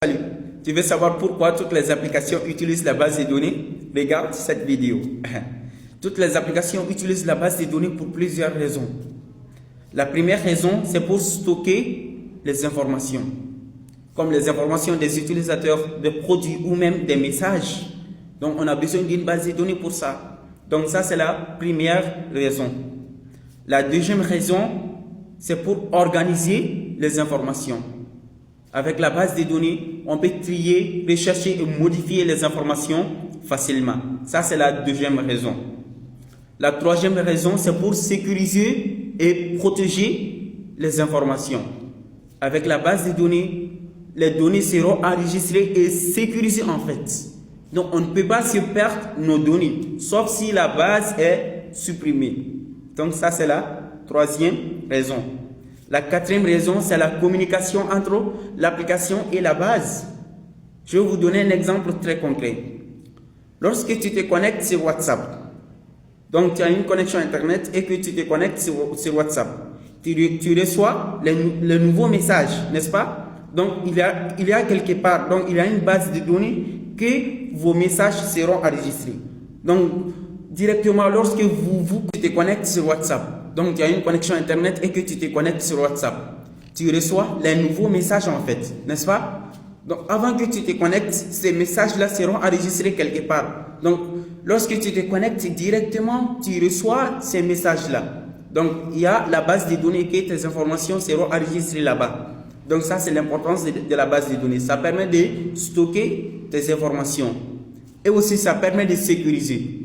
Salut, tu veux savoir pourquoi toutes les applications utilisent la base de données? Regarde cette vidéo. Toutes les applications utilisent la base de données pour plusieurs raisons. La première raison, c'est pour stocker les informations, comme les informations des utilisateurs, des produits ou même des messages. Donc, on a besoin d'une base de données pour ça. Donc, ça, c'est la première raison. La deuxième raison, c'est pour organiser les informations. Avec la base de données, on peut trier, rechercher et modifier les informations facilement. Ça, c'est la deuxième raison. La troisième raison, c'est pour sécuriser et protéger les informations. Avec la base de données, les données seront enregistrées et sécurisées en fait. Donc, on ne peut pas se perdre nos données, sauf si la base est supprimée. Donc, ça, c'est la troisième raison. La quatrième raison, c'est la communication entre l'application et la base. Je vais vous donner un exemple très concret. Lorsque tu te connectes sur WhatsApp, donc tu as une connexion Internet et que tu te connectes sur WhatsApp, tu reçois les nouveaux messages, n'est-ce pas? Donc il y a quelque part, donc il y a une base de données que vos messages seront enregistrés. Donc directement lorsque tu te connectes sur WhatsApp, donc tu as une connexion Internet et que tu te connectes sur WhatsApp, tu reçois les nouveaux messages en fait, n'est-ce pas? Donc avant que tu te connectes, ces messages-là seront enregistrés quelque part. Donc lorsque tu te connectes directement, tu reçois ces messages-là. Donc il y a la base de données que tes informations seront enregistrées là-bas. Donc ça, c'est l'importance de la base de données. Ça permet de stocker tes informations. Et aussi, ça permet de sécuriser.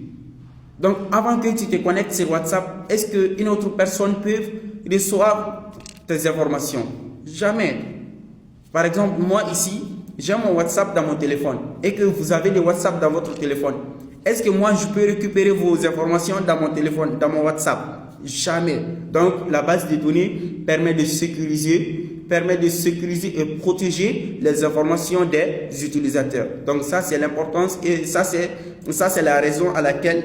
Donc, avant que tu te connectes sur WhatsApp, est-ce qu'une autre personne peut recevoir tes informations? Jamais. Par exemple, moi ici, j'ai mon WhatsApp dans mon téléphone et que vous avez le WhatsApp dans votre téléphone. Est-ce que moi, je peux récupérer vos informations dans mon téléphone, dans mon WhatsApp? Jamais. Donc, la base de données permet de sécuriser et protéger les informations des utilisateurs. Donc ça, c'est l'importance et ça, c'est la raison à laquelle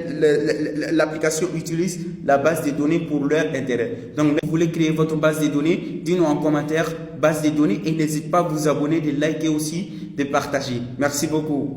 l'application utilise la base de données pour leur intérêt. Donc, si vous voulez créer votre base de données, dites-nous en commentaire base de données et n'hésitez pas à vous abonner, de liker aussi, de partager. Merci beaucoup.